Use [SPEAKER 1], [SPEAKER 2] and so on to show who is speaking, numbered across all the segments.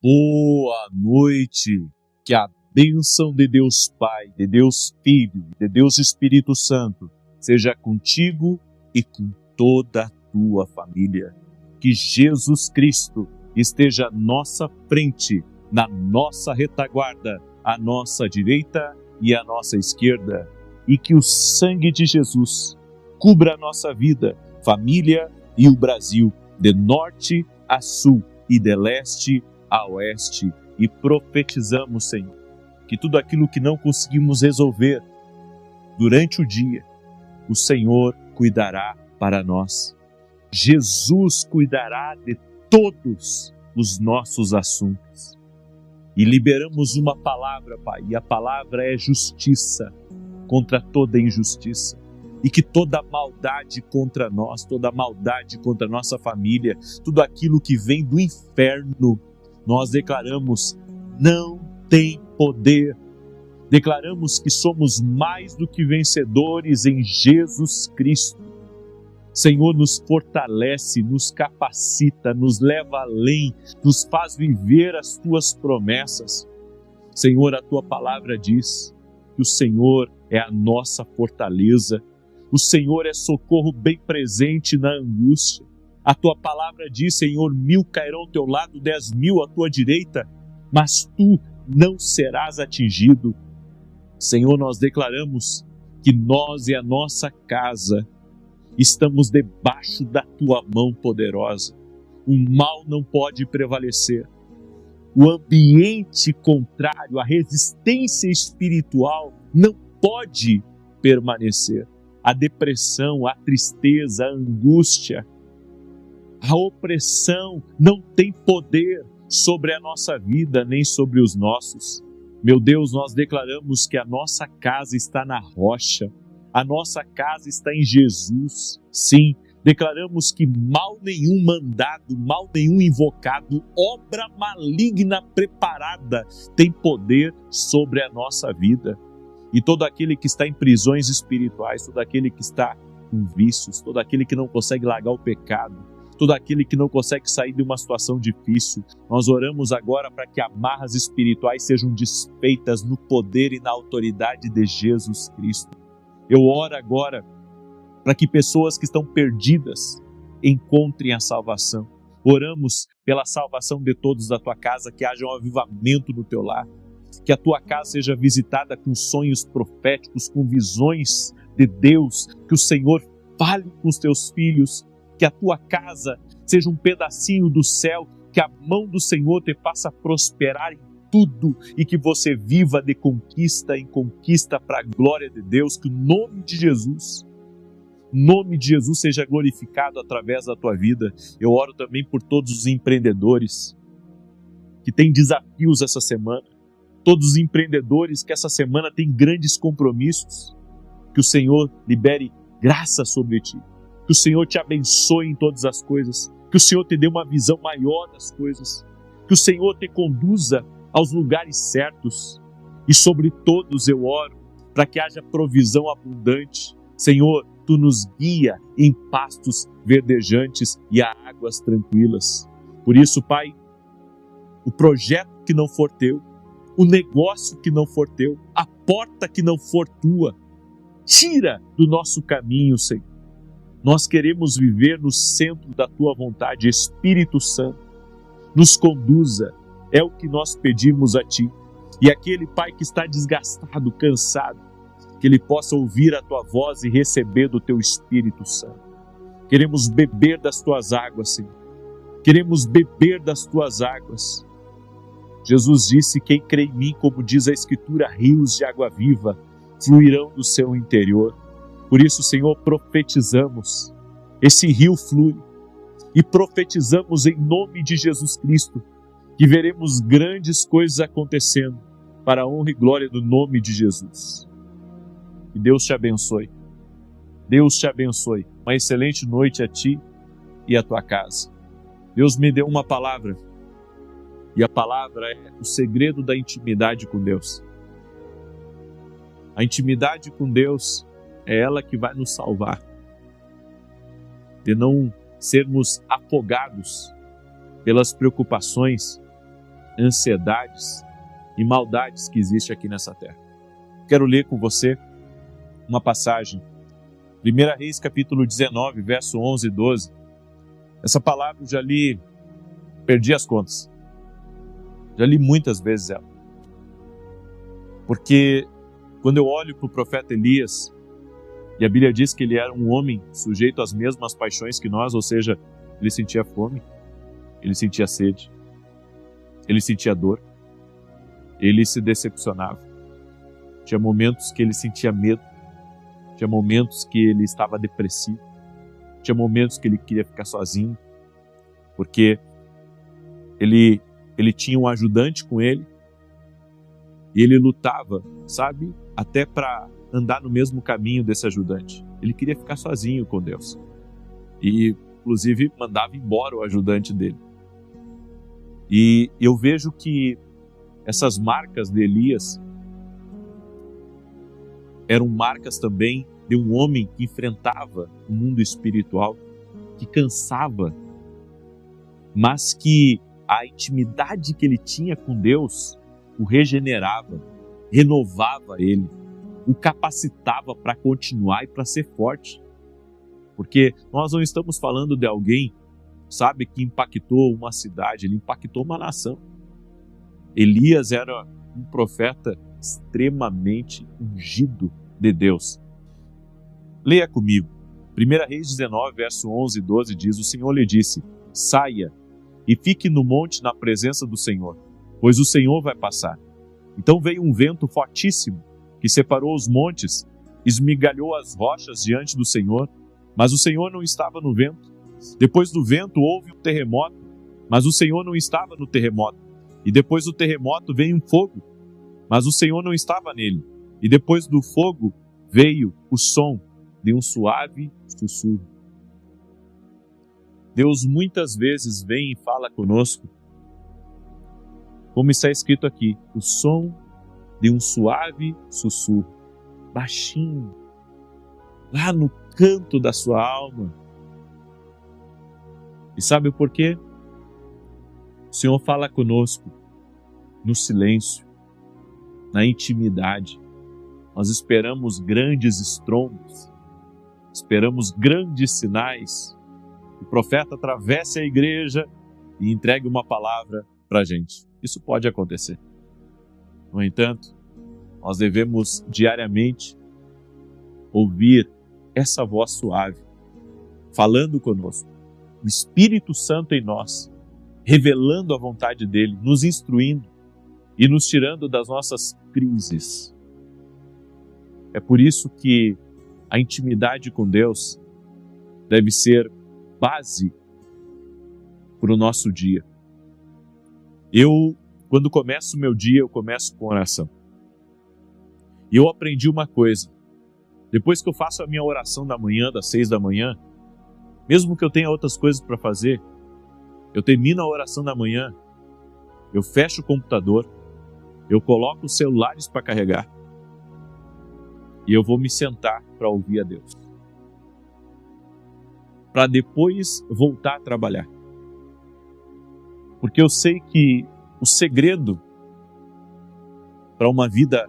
[SPEAKER 1] Boa noite, que a bênção de Deus Pai, de Deus Filho, de Deus Espírito Santo seja contigo e com toda a tua família. Que Jesus Cristo esteja à nossa frente, na nossa retaguarda, à nossa direita e à nossa esquerda, e que o sangue de Jesus cubra a nossa vida, família e o Brasil, de norte a sul e de leste a oeste, e profetizamos, Senhor, que tudo aquilo que não conseguimos resolver durante o dia, o Senhor cuidará para nós. Jesus cuidará de todos os nossos assuntos. E liberamos uma palavra, Pai, e a palavra é justiça contra toda injustiça. E que toda maldade contra nós, toda maldade contra a nossa família, tudo aquilo que vem do inferno, nós declaramos, não tem poder. Declaramos que somos mais do que vencedores em Jesus Cristo. Senhor, nos fortalece, nos capacita, nos leva além, nos faz viver as tuas promessas. Senhor, a tua palavra diz que o Senhor é a nossa fortaleza. O Senhor é socorro bem presente na angústia. A tua palavra diz, Senhor, 1000 cairão ao teu lado, 10.000 à tua direita, mas tu não serás atingido. Senhor, nós declaramos que nós e a nossa casa estamos debaixo da tua mão poderosa. O mal não pode prevalecer. O ambiente contrário, a resistência espiritual não pode permanecer. A depressão, a tristeza, a angústia, a opressão não tem poder sobre a nossa vida, nem sobre os nossos. Meu Deus, nós declaramos que a nossa casa está na rocha, a nossa casa está em Jesus. Sim, declaramos que mal nenhum mandado, mal nenhum invocado, obra maligna preparada tem poder sobre a nossa vida. E todo aquele que está em prisões espirituais, todo aquele que está com vícios, todo aquele que não consegue largar o pecado, todo aquele que não consegue sair de uma situação difícil, nós oramos agora para que amarras espirituais sejam desfeitas no poder e na autoridade de Jesus Cristo. Eu oro agora para que pessoas que estão perdidas encontrem a salvação. Oramos pela salvação de todos da tua casa, que haja um avivamento no teu lar, que a tua casa seja visitada com sonhos proféticos, com visões de Deus, que o Senhor fale com os teus filhos, que a tua casa seja um pedacinho do céu, que a mão do Senhor te faça prosperar em tudo e que você viva de conquista em conquista para a glória de Deus, que o nome de Jesus seja glorificado através da tua vida. Eu oro também por todos os empreendedores que têm desafios essa semana, todos os empreendedores que essa semana têm grandes compromissos, que o Senhor libere graça sobre ti, que o Senhor te abençoe em todas as coisas, que o Senhor te dê uma visão maior das coisas, que o Senhor te conduza aos lugares certos, e sobre todos eu oro para que haja provisão abundante. Senhor, tu nos guia em pastos verdejantes e a águas tranquilas. Por isso, Pai, o projeto que não for teu, o negócio que não for teu, a porta que não for tua, tira do nosso caminho, Senhor. Nós queremos viver no centro da tua vontade. Espírito Santo, nos conduza, é o que nós pedimos a ti. E aquele pai que está desgastado, cansado, que ele possa ouvir a tua voz e receber do teu Espírito Santo. Queremos beber das tuas águas, Senhor. Queremos beber das tuas águas. Jesus disse: quem crê em mim, como diz a Escritura, rios de água viva fluirão do seu interior. Por isso, Senhor, profetizamos, esse rio flui, e profetizamos em nome de Jesus Cristo, que veremos grandes coisas acontecendo, para a honra e glória do nome de Jesus. Que Deus te abençoe. Deus te abençoe. Uma excelente noite a ti e a tua casa. Deus me deu uma palavra, e a palavra é o segredo da intimidade com Deus. A intimidade com Deus é ela que vai nos salvar de não sermos afogados pelas preocupações, ansiedades e maldades que existem aqui nessa terra. Quero ler com você uma passagem, 1 Reis capítulo 19, verso 11 e 12. Essa palavra eu já li, perdi as contas. Já li muitas vezes ela. Porque quando eu olho para o profeta Elias, e a Bíblia diz que ele era um homem sujeito às mesmas paixões que nós, ou seja, ele sentia fome, ele sentia sede, ele sentia dor, ele se decepcionava. Tinha momentos que ele sentia medo, tinha momentos que ele estava depressivo, tinha momentos que ele queria ficar sozinho, porque ele tinha um ajudante com ele, e ele lutava, sabe, até para andar no mesmo caminho desse ajudante. Ele queria ficar sozinho com Deus. E, inclusive, mandava embora o ajudante dele. E eu vejo que essas marcas de Elias eram marcas também de um homem que enfrentava o mundo espiritual, que cansava, mas que a intimidade que ele tinha com Deus o regenerava, renovava ele, o capacitava para continuar e para ser forte. Porque nós não estamos falando de alguém, sabe, que impactou uma cidade, ele impactou uma nação. Elias era um profeta extremamente ungido de Deus. Leia comigo. 1 Reis 19, verso 11 e 12 diz: o Senhor lhe disse: saia e fique no monte na presença do Senhor, pois o Senhor vai passar. Então veio um vento fortíssimo, que separou os montes, esmigalhou as rochas diante do Senhor, mas o Senhor não estava no vento. Depois do vento houve um terremoto, mas o Senhor não estava no terremoto. E depois do terremoto veio um fogo, mas o Senhor não estava nele. E depois do fogo veio o som de um suave sussurro. Deus muitas vezes vem e fala conosco, como está escrito aqui, o som de um suave sussurro, baixinho, lá no canto da sua alma. E sabe por quê? O Senhor fala conosco no silêncio, na intimidade. Nós esperamos grandes estrondos, esperamos grandes sinais. O profeta atravesse a igreja e entregue uma palavra para a gente. Isso pode acontecer. No entanto, nós devemos diariamente ouvir essa voz suave, falando conosco, o Espírito Santo em nós, revelando a vontade dele, nos instruindo e nos tirando das nossas crises. É por isso que a intimidade com Deus deve ser base para o nosso dia. Quando começo o meu dia, eu começo com oração. E eu aprendi uma coisa. Depois que eu faço a minha oração da manhã, das 6 da manhã, mesmo que eu tenha outras coisas para fazer, eu termino a oração da manhã, eu fecho o computador, eu coloco os celulares para carregar e eu vou me sentar para ouvir a Deus. Para depois voltar a trabalhar. Porque eu sei que o segredo para uma vida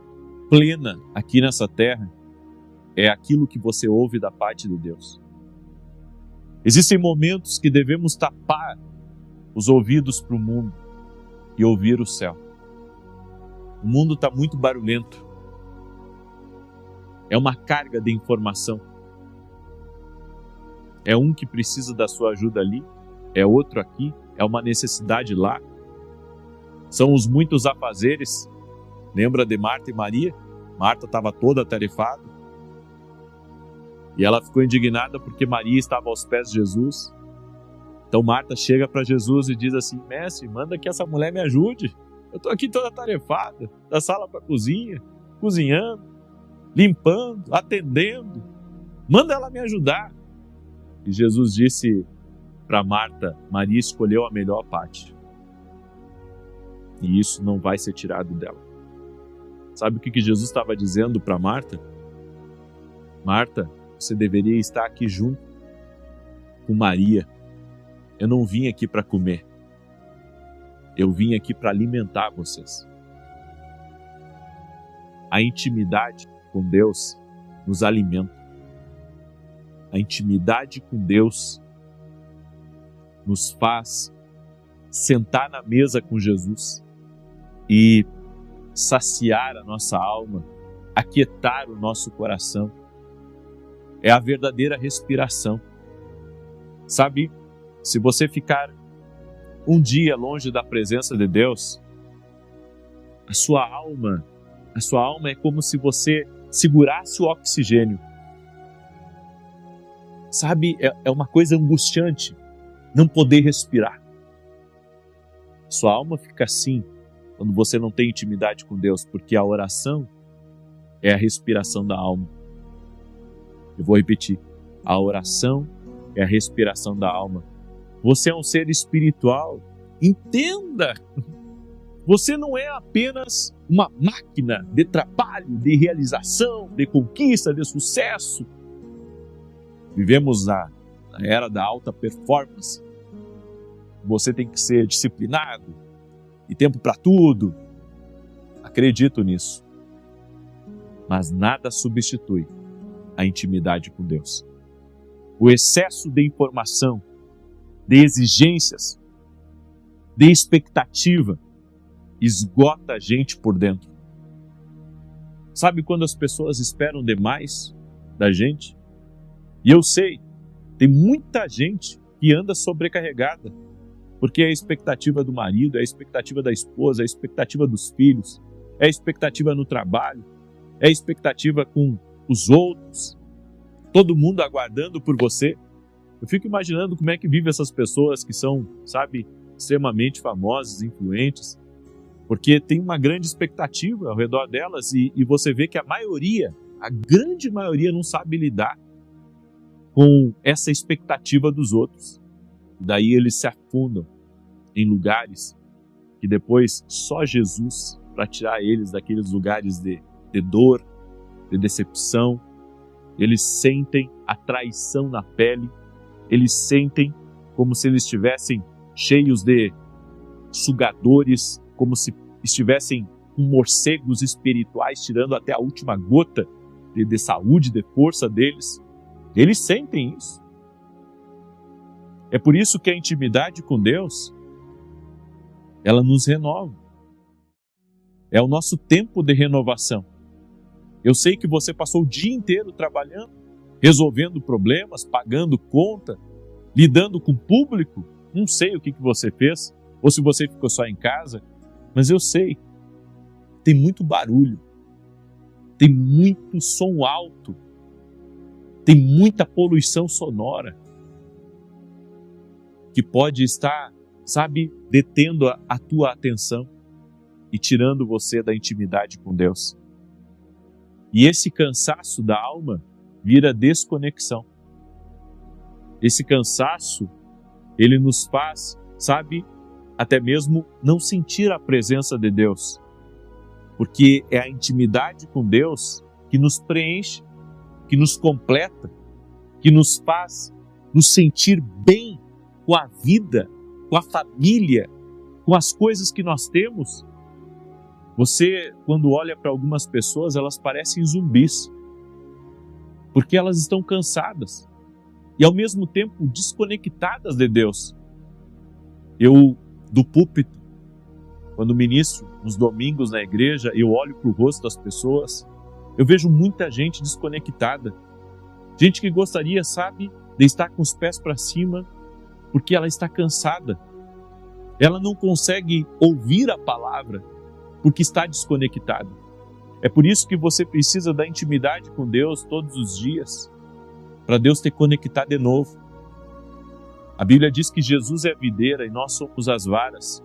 [SPEAKER 1] plena aqui nessa terra é aquilo que você ouve da parte de Deus. Existem momentos que devemos tapar os ouvidos para o mundo e ouvir o céu. O mundo está muito barulhento. É uma carga de informação. É um que precisa da sua ajuda ali, é outro aqui, é uma necessidade lá. São os muitos afazeres. Lembra de Marta e Maria? Marta estava toda atarefada. E ela ficou indignada porque Maria estava aos pés de Jesus. Então Marta chega para Jesus e diz assim: mestre, manda que essa mulher me ajude. Eu estou aqui toda atarefada, da sala para a cozinha, cozinhando, limpando, atendendo. Manda ela me ajudar. E Jesus disse para Marta: Maria escolheu a melhor parte. E isso não vai ser tirado dela. Sabe o que Jesus estava dizendo para Marta? Marta, você deveria estar aqui junto com Maria. Eu não vim aqui para comer. Eu vim aqui para alimentar vocês. A intimidade com Deus nos alimenta. A intimidade com Deus nos faz sentar na mesa com Jesus e saciar a nossa alma, aquietar o nosso coração. É a verdadeira respiração. Sabe, se você ficar um dia longe da presença de Deus, a sua alma é como se você segurasse o oxigênio. Sabe, é uma coisa angustiante não poder respirar. Sua alma fica assim quando você não tem intimidade com Deus, porque a oração é a respiração da alma. Eu vou repetir, a oração é a respiração da alma. Você é um ser espiritual, entenda! Você não é apenas uma máquina de trabalho, de realização, de conquista, de sucesso. Vivemos na era da alta performance. Você tem que ser disciplinado e tempo para tudo. Acredito nisso. Mas nada substitui a intimidade com Deus. O excesso de informação, de exigências, de expectativa, esgota a gente por dentro. Sabe quando as pessoas esperam demais da gente? E eu sei, tem muita gente que anda sobrecarregada, porque é a expectativa do marido, é a expectativa da esposa, é a expectativa dos filhos, é a expectativa no trabalho, é a expectativa com os outros, todo mundo aguardando por você. Eu fico imaginando como é que vivem essas pessoas que são, sabe, extremamente famosas, influentes, porque tem uma grande expectativa ao redor delas e você vê que a grande maioria não sabe lidar com essa expectativa dos outros. Daí eles se afundam em lugares que depois só Jesus para tirar eles daqueles lugares de dor, de decepção. Eles sentem a traição na pele, eles sentem como se eles estivessem cheios de sugadores, como se estivessem com morcegos espirituais tirando até a última gota de saúde, de força deles. Eles sentem isso. É por isso que a intimidade com Deus, ela nos renova. É o nosso tempo de renovação. Eu sei que você passou o dia inteiro trabalhando, resolvendo problemas, pagando conta, lidando com o público. Não sei o que você fez, ou se você ficou só em casa, mas eu sei, tem muito barulho, tem muito som alto, tem muita poluição sonora que pode estar, sabe, detendo a tua atenção e tirando você da intimidade com Deus. E esse cansaço da alma vira desconexão. Esse cansaço, ele nos faz, sabe, até mesmo não sentir a presença de Deus. Porque é a intimidade com Deus que nos preenche, que nos completa, que nos faz nos sentir bem com a vida, com a família, com as coisas que nós temos. Você, quando olha para algumas pessoas, elas parecem zumbis, porque elas estão cansadas e ao mesmo tempo desconectadas de Deus. Eu, do púlpito, quando ministro nos domingos na igreja, eu olho para o rosto das pessoas, eu vejo muita gente desconectada, gente que gostaria, sabe, de estar com os pés para cima, porque ela está cansada, ela não consegue ouvir a palavra, porque está desconectada. É por isso que você precisa da intimidade com Deus todos os dias, para Deus te conectar de novo. A Bíblia diz que Jesus é a videira e nós somos as varas.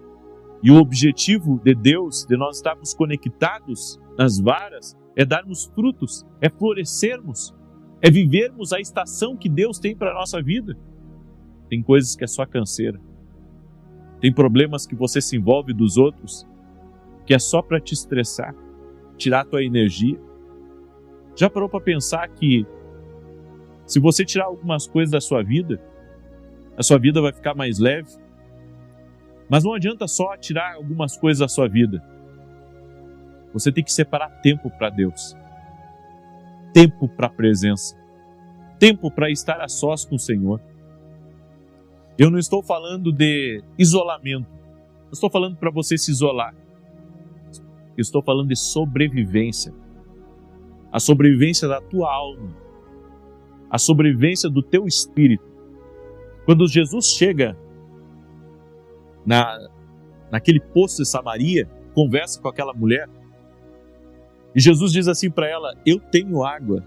[SPEAKER 1] E o objetivo de Deus, de nós estarmos conectados nas varas, é darmos frutos, é florescermos, é vivermos a estação que Deus tem para a nossa vida. Tem coisas que é só canseira. Tem problemas que você se envolve dos outros, que é só para te estressar, tirar a tua energia. Já parou para pensar que se você tirar algumas coisas da sua vida, a sua vida vai ficar mais leve? Mas não adianta só tirar algumas coisas da sua vida. Você tem que separar tempo para Deus. Tempo para a presença. Tempo para estar a sós com o Senhor. Eu não estou falando de isolamento. Eu estou falando para você se isolar. Eu estou falando de sobrevivência. A sobrevivência da tua alma. A sobrevivência do teu espírito. Quando Jesus chega naquele poço de Samaria, conversa com aquela mulher, e Jesus diz assim para ela: eu tenho água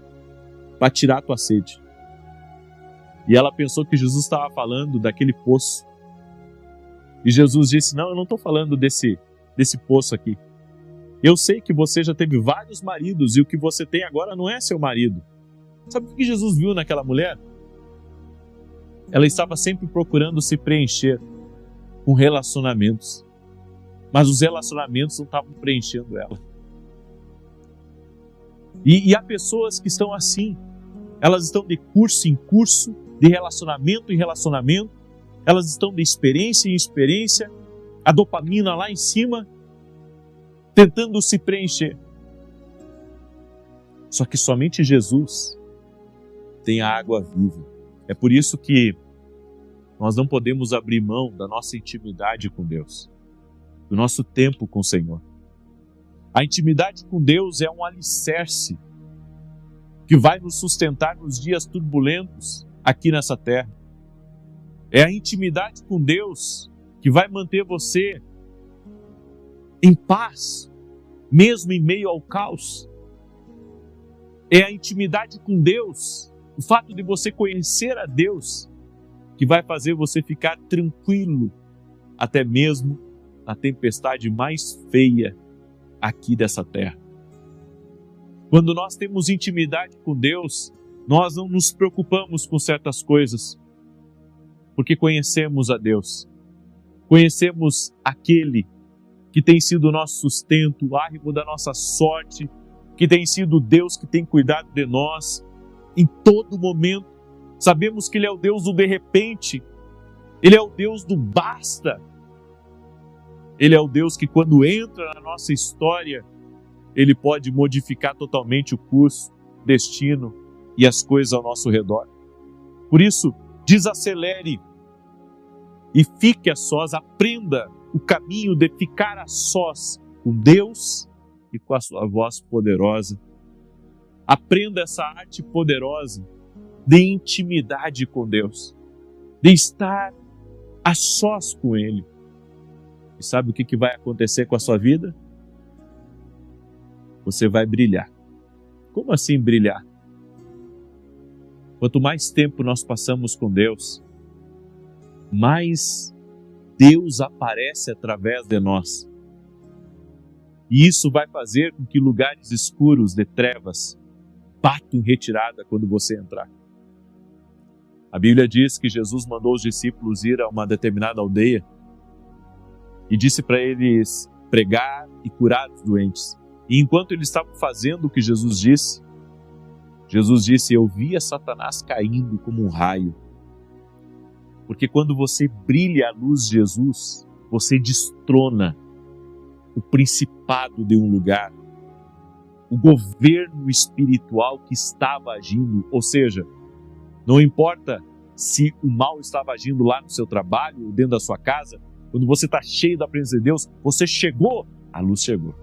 [SPEAKER 1] para tirar a tua sede. E ela pensou que Jesus estava falando daquele poço. E Jesus disse: não, eu não estou falando desse poço aqui. Eu sei que você já teve vários maridos e o que você tem agora não é seu marido. Sabe o que Jesus viu naquela mulher? Ela estava sempre procurando se preencher com relacionamentos. Mas os relacionamentos não estavam preenchendo ela. E há pessoas que estão assim. Elas estão de curso em curso, de relacionamento em relacionamento. Elas estão de experiência em experiência. A dopamina lá em cima, tentando se preencher. Só que somente Jesus tem a água viva. É por isso que nós não podemos abrir mão da nossa intimidade com Deus, do nosso tempo com o Senhor. A intimidade com Deus é um alicerce que vai nos sustentar nos dias turbulentos aqui nessa terra. É a intimidade com Deus que vai manter você em paz, mesmo em meio ao caos. É a intimidade com Deus, o fato de você conhecer a Deus, que vai fazer você ficar tranquilo, até mesmo na tempestade mais feia aqui dessa terra. Quando nós temos intimidade com Deus, nós não nos preocupamos com certas coisas, porque conhecemos a Deus. Conhecemos aquele que tem sido o nosso sustento, o árrimo da nossa sorte, que tem sido o Deus que tem cuidado de nós em todo momento. Sabemos que Ele é o Deus do de repente, Ele é o Deus do basta. Ele é o Deus que quando entra na nossa história, Ele pode modificar totalmente o curso, destino e as coisas ao nosso redor. Por isso, desacelere e fique a sós, aprenda o caminho de ficar a sós com Deus e com a sua voz poderosa. Aprenda essa arte poderosa de intimidade com Deus, de estar a sós com Ele. E sabe o que vai acontecer com a sua vida? Você vai brilhar. Como assim brilhar? Quanto mais tempo nós passamos com Deus, mais Deus aparece através de nós. E isso vai fazer com que lugares escuros de trevas batam em retirada quando você entrar. A Bíblia diz que Jesus mandou os discípulos ir a uma determinada aldeia e disse para eles pregar e curar os doentes. E enquanto eles estavam fazendo o que Jesus disse, eu via Satanás caindo como um raio. Porque quando você brilha a luz de Jesus, você destrona o principado de um lugar, o governo espiritual que estava agindo. Ou seja, não importa se o mal estava agindo lá no seu trabalho ou dentro da sua casa, quando você está cheio da presença de Deus, você chegou, a luz chegou.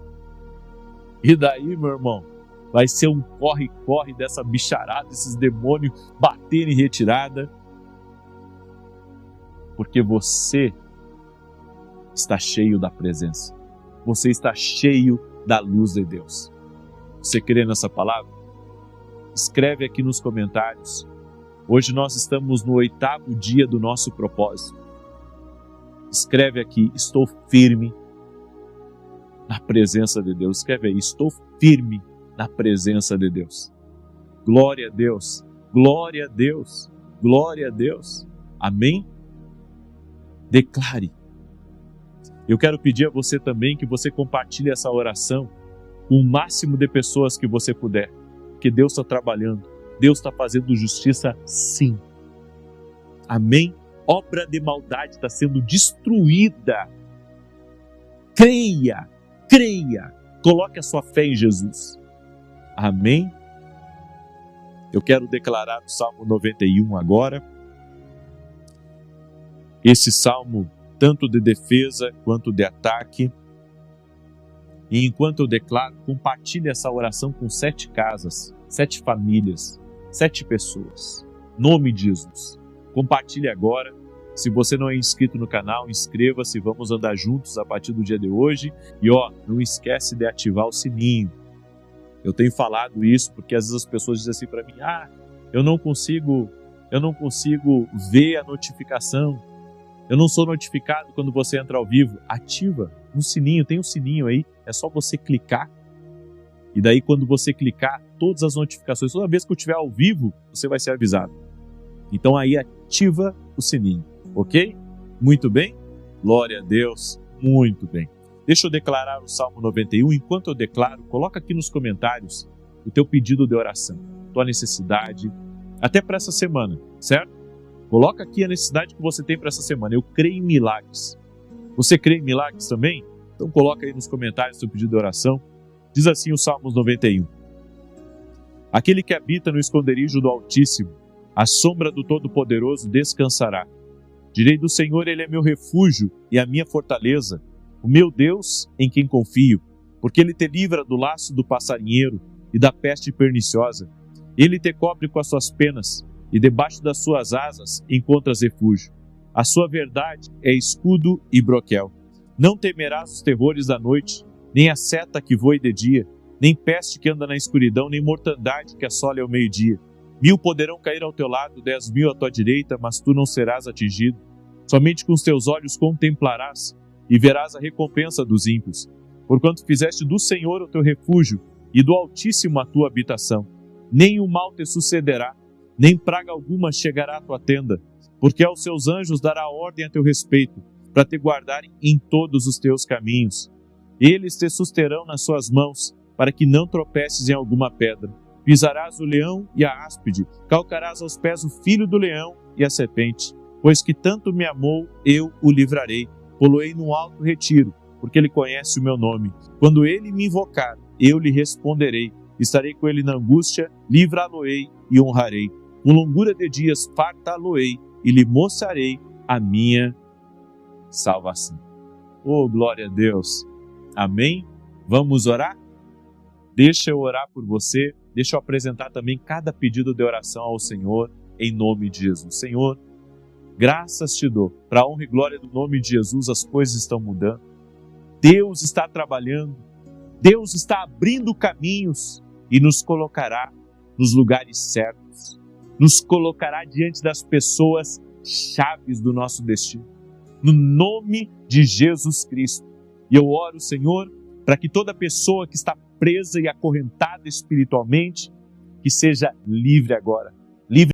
[SPEAKER 1] E daí, meu irmão, vai ser um corre-corre dessa bicharada, esses demônios baterem em retirada, porque você está cheio da presença, você está cheio da luz de Deus. Você crê nessa palavra? Escreve aqui nos comentários. Hoje nós estamos no 8º dia do nosso propósito. Escreve aqui: estou firme na presença de Deus. Escreve aí: estou firme na presença de Deus. Glória a Deus, glória a Deus, glória a Deus. Amém? Declare. Eu quero pedir a você também que você compartilhe essa oração com o máximo de pessoas que você puder, que Deus está trabalhando, Deus está fazendo justiça sim. Amém? obra de maldade está sendo destruída. Creia, creia, coloque a sua fé em Jesus. Amém? Eu quero declarar o Salmo 91 agora. Esse salmo, tanto de defesa quanto de ataque. E enquanto eu declaro, compartilhe essa oração com 7 casas, 7 famílias, 7 pessoas. Nome de Jesus. Compartilhe agora. Se você não é inscrito no canal, inscreva-se. Vamos andar juntos a partir do dia de hoje. E não esquece de ativar o sininho. Eu tenho falado isso porque às vezes as pessoas dizem assim para mim: eu não consigo ver a notificação. Eu não sou notificado quando você entra ao vivo. Ativa no sininho, tem um sininho aí, é só você clicar. E daí quando você clicar, todas as notificações, toda vez que eu estiver ao vivo, você vai ser avisado. Então aí ativa o sininho, ok? Muito bem? Glória a Deus, muito bem. Deixa eu declarar o Salmo 91. Enquanto eu declaro, coloca aqui nos comentários o teu pedido de oração, tua necessidade, até para essa semana, certo? Coloca aqui a necessidade que você tem para essa semana. Eu creio em milagres. Você crê em milagres também? Então coloca aí nos comentários o teu pedido de oração. Diz assim o Salmos 91. Aquele que habita no esconderijo do Altíssimo, à sombra do Todo-Poderoso descansará. Direi do Senhor, Ele é meu refúgio e a minha fortaleza, o meu Deus em quem confio, porque Ele te livra do laço do passarinheiro e da peste perniciosa. Ele te cobre com as suas penas, e debaixo das suas asas encontras refúgio. A sua verdade é escudo e broquel. Não temerás os terrores da noite, nem a seta que voe de dia, nem peste que anda na escuridão, nem mortandade que assole ao meio-dia. 1000 poderão cair ao teu lado, 10.000 à tua direita, mas tu não serás atingido. Somente com os teus olhos contemplarás e verás a recompensa dos ímpios. Porquanto fizeste do Senhor o teu refúgio e do Altíssimo a tua habitação. Nem o mal te sucederá, nem praga alguma chegará à tua tenda, porque aos seus anjos dará ordem a teu respeito, para te guardarem em todos os teus caminhos. Eles te susterão nas suas mãos, para que não tropeces em alguma pedra. Pisarás o leão e a áspide, calcarás aos pés o filho do leão e a serpente. Pois que tanto me amou, eu o livrarei. Poloei num alto retiro, porque ele conhece o meu nome. Quando ele me invocar, eu lhe responderei. Estarei com ele na angústia, livrá-lo-ei e honrarei. Com longura de dias fartá-lo-ei e lhe mostrarei a minha salvação. Oh, glória a Deus. Amém? Vamos orar? Deixa eu orar por você. Deixa eu apresentar também cada pedido de oração ao Senhor, em nome de Jesus. Senhor, graças te dou. Para a honra e glória do nome de Jesus, as coisas estão mudando. Deus está trabalhando. Deus está abrindo caminhos e nos colocará nos lugares certos. Nos colocará diante das pessoas chaves do nosso destino. No nome de Jesus Cristo. E eu oro, Senhor, para que toda pessoa que está presa e acorrentada espiritualmente, que seja livre agora.